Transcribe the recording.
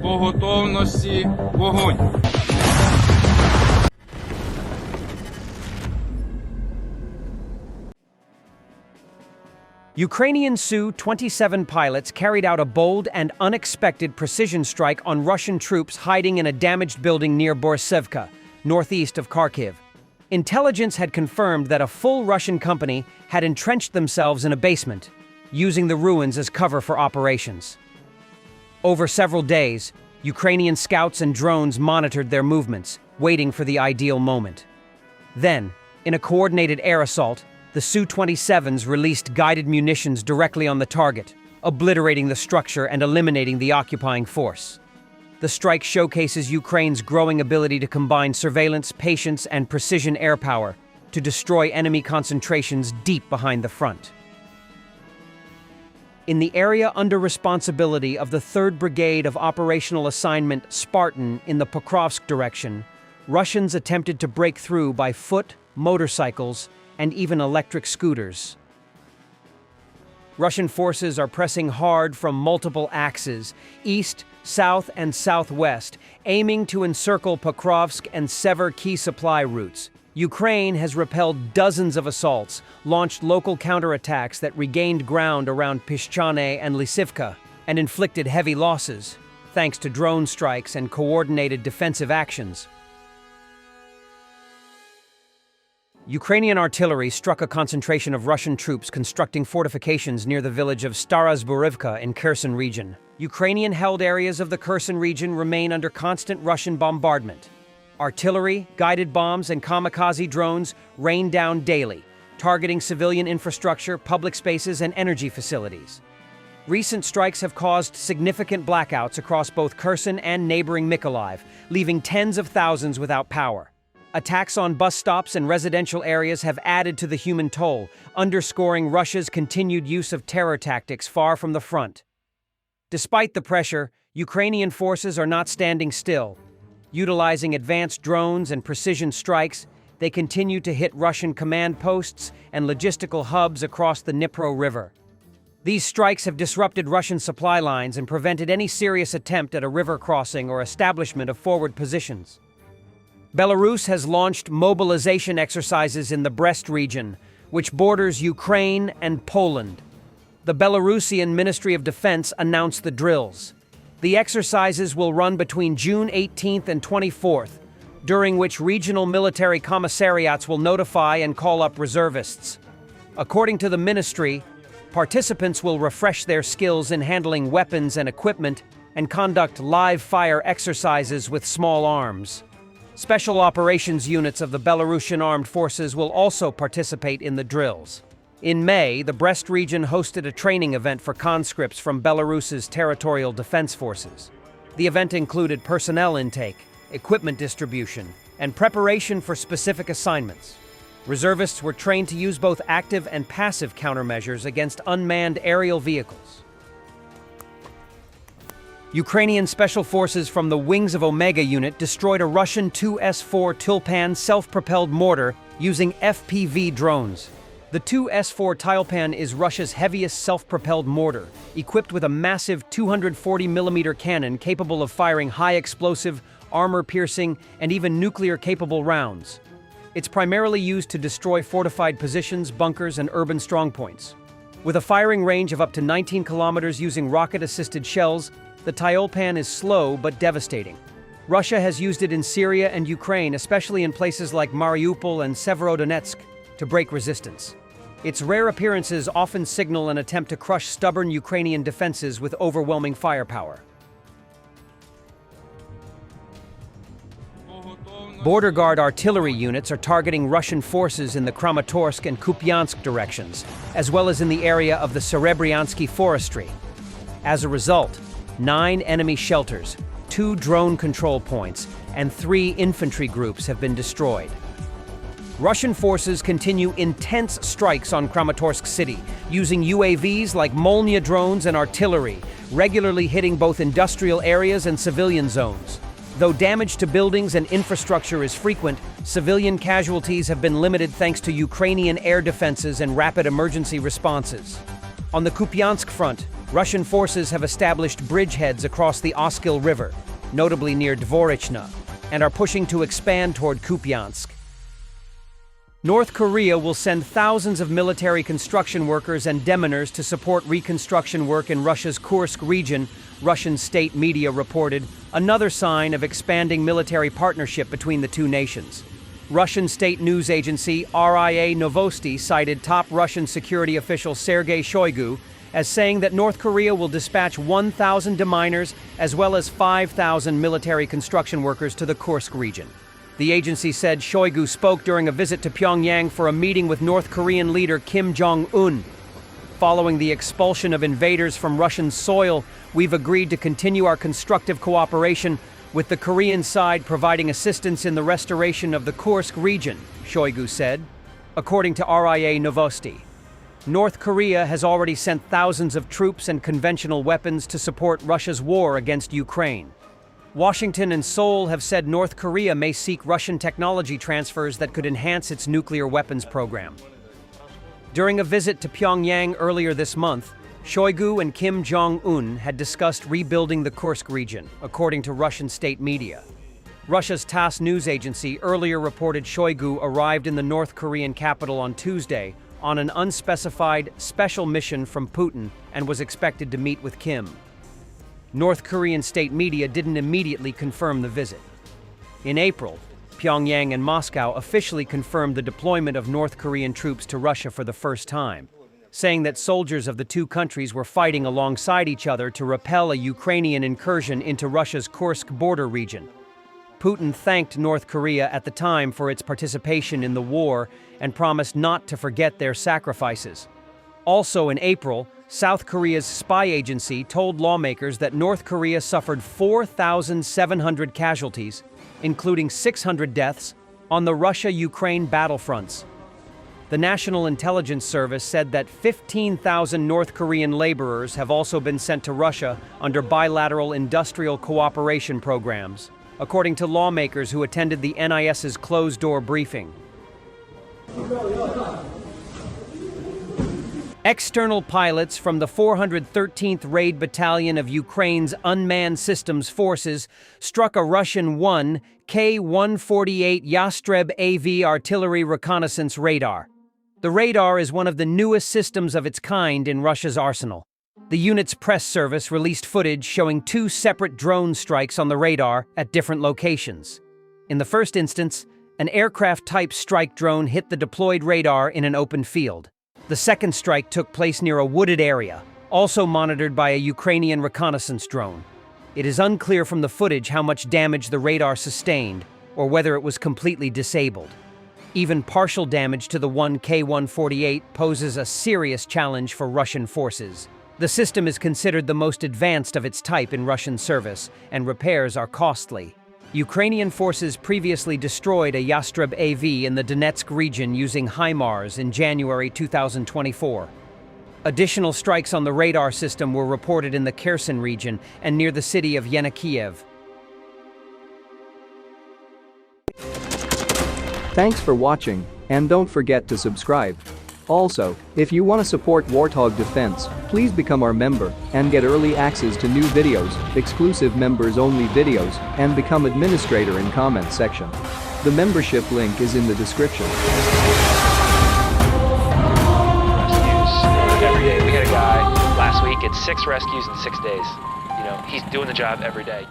По готовності вогонь. Ukrainian Su-27 pilots carried out a bold and unexpected precision strike on Russian troops hiding in a damaged building near Borsivka, northeast of Kharkiv. Intelligence had confirmed that a full Russian company had entrenched themselves in a basement, using the ruins as cover for operations. Over several days, Ukrainian scouts and drones monitored their movements, waiting for the ideal moment. Then, in a coordinated air assault, the Su-27s released guided munitions directly on the target, obliterating the structure and eliminating the occupying force. The strike showcases Ukraine's growing ability to combine surveillance, patience, and precision air power to destroy enemy concentrations deep behind the front. In the area under responsibility of the 3rd Brigade of Operational Assignment Spartan in the Pokrovsk direction, Russians attempted to break through by foot, motorcycles, and even electric scooters. Russian forces are pressing hard from multiple axes, east, south, and southwest, aiming to encircle Pokrovsk and sever key supply routes. Ukraine has repelled dozens of assaults, launched local counterattacks that regained ground around Pischane and Lysivka, and inflicted heavy losses, thanks to drone strikes and coordinated defensive actions. Ukrainian artillery struck a concentration of Russian troops constructing fortifications near the village of Stara Zborivka in Kherson region. Ukrainian-held areas of the Kherson region remain under constant Russian bombardment. Artillery, guided bombs, and kamikaze drones rain down daily, targeting civilian infrastructure, public spaces, and energy facilities. Recent strikes have caused significant blackouts across both Kherson and neighboring Mykolaiv, leaving tens of thousands without power. Attacks on bus stops and residential areas have added to the human toll, underscoring Russia's continued use of terror tactics far from the front. Despite the pressure, Ukrainian forces are not standing still. Utilizing advanced drones and precision strikes, they continue to hit Russian command posts and logistical hubs across the Dnipro River. These strikes have disrupted Russian supply lines and prevented any serious attempt at a river crossing or establishment of forward positions. Belarus has launched mobilization exercises in the Brest region, which borders Ukraine and Poland. The Belarusian Ministry of Defense announced the drills. The exercises will run between June 18th and 24th, during which regional military commissariats will notify and call up reservists. According to the ministry, participants will refresh their skills in handling weapons and equipment and conduct live-fire exercises with small arms. Special operations units of the Belarusian armed forces will also participate in the drills. In May, the Brest region hosted a training event for conscripts from Belarus's territorial defense forces. The event included personnel intake, equipment distribution, and preparation for specific assignments. Reservists were trained to use both active and passive countermeasures against unmanned aerial vehicles. Ukrainian special forces from the Wings of Omega unit destroyed a Russian Tu-S4 Tulpan self-propelled mortar using FPV drones. The Tu-S4 Tulpan is Russia's heaviest self-propelled mortar, equipped with a massive 240mm cannon capable of firing high-explosive, armor-piercing, and even nuclear-capable rounds. It's primarily used to destroy fortified positions, bunkers, and urban strongpoints. With a firing range of up to 19 kilometers using rocket-assisted shells, the Tulpan is slow but devastating. Russia has used it in Syria and Ukraine, especially in places like Mariupol and Severodonetsk, to break resistance. Its rare appearances often signal an attempt to crush stubborn Ukrainian defenses with overwhelming firepower. Border Guard artillery units are targeting Russian forces in the Kramatorsk and Kupiansk directions, as well as in the area of the Serebryansky forestry. As a result, 9 enemy shelters, 2 drone control points, and 3 infantry groups have been destroyed. Russian forces continue intense strikes on Kramatorsk city, using UAVs like Molnia drones and artillery, regularly hitting both industrial areas and civilian zones. Though damage to buildings and infrastructure is frequent, civilian casualties have been limited thanks to Ukrainian air defenses and rapid emergency responses. On the Kupiansk front, Russian forces have established bridgeheads across the Oskil River, notably near Dvorichna, and are pushing to expand toward Kupiansk. North Korea will send thousands of military construction workers and deminers to support reconstruction work in Russia's Kursk region, Russian state media reported, another sign of expanding military partnership between the two nations. Russian state news agency RIA Novosti cited top Russian security official Sergei Shoigu as saying that North Korea will dispatch 1,000 deminers as well as 5,000 military construction workers to the Kursk region. The agency said Shoigu spoke during a visit to Pyongyang for a meeting with North Korean leader Kim Jong-un. Following the expulsion of invaders from Russian soil, we've agreed to continue our constructive cooperation with the Korean side providing assistance in the restoration of the Kursk region, Shoigu said, according to RIA Novosti. North Korea has already sent thousands of troops and conventional weapons to support Russia's war against Ukraine. Washington and Seoul have said North Korea may seek Russian technology transfers that could enhance its nuclear weapons program. During a visit to Pyongyang earlier this month, Shoigu and Kim Jong-un had discussed rebuilding the Kursk region, according to Russian state media. Russia's TASS news agency earlier reported Shoigu arrived in the North Korean capital on Tuesday on an unspecified special mission from Putin and was expected to meet with Kim. North Korean state media didn't immediately confirm the visit. In April, Pyongyang and Moscow officially confirmed the deployment of North Korean troops to Russia for the first time, saying that soldiers of the two countries were fighting alongside each other to repel a Ukrainian incursion into Russia's Kursk border region. Putin thanked North Korea at the time for its participation in the war and promised not to forget their sacrifices. Also in April, South Korea's spy agency told lawmakers that North Korea suffered 4,700 casualties, including 600 deaths, on the Russia-Ukraine battlefronts. The National Intelligence Service said that 15,000 North Korean laborers have also been sent to Russia under bilateral industrial cooperation programs, according to lawmakers who attended the NIS's closed-door briefing. External pilots from the 413th Raid Battalion of Ukraine's Unmanned Systems Forces struck a Russian K-148 Yastreb AV artillery reconnaissance radar. The radar is one of the newest systems of its kind in Russia's arsenal. The unit's press service released footage showing two separate drone strikes on the radar at different locations. In the first instance, an aircraft-type strike drone hit the deployed radar in an open field. The second strike took place near a wooded area, also monitored by a Ukrainian reconnaissance drone. It is unclear from the footage how much damage the radar sustained, or whether it was completely disabled. Even partial damage to the K-148 poses a serious challenge for Russian forces. The system is considered the most advanced of its type in Russian service, and repairs are costly. Ukrainian forces previously destroyed a Yastreb AV in the Donetsk region using HIMARS in January 2024. Additional strikes on the radar system were reported in the Kherson region and near the city of Yenikiev. Thanks for watching, and don't forget to subscribe. Also, if you want to support Warthog Defense, please become our member and get early access to new videos, exclusive members-only videos, and become administrator in comment section. The membership link is in the description. Rescues every day. We had a guy last week at 6 rescues in 6 days. You know, he's doing the job every day.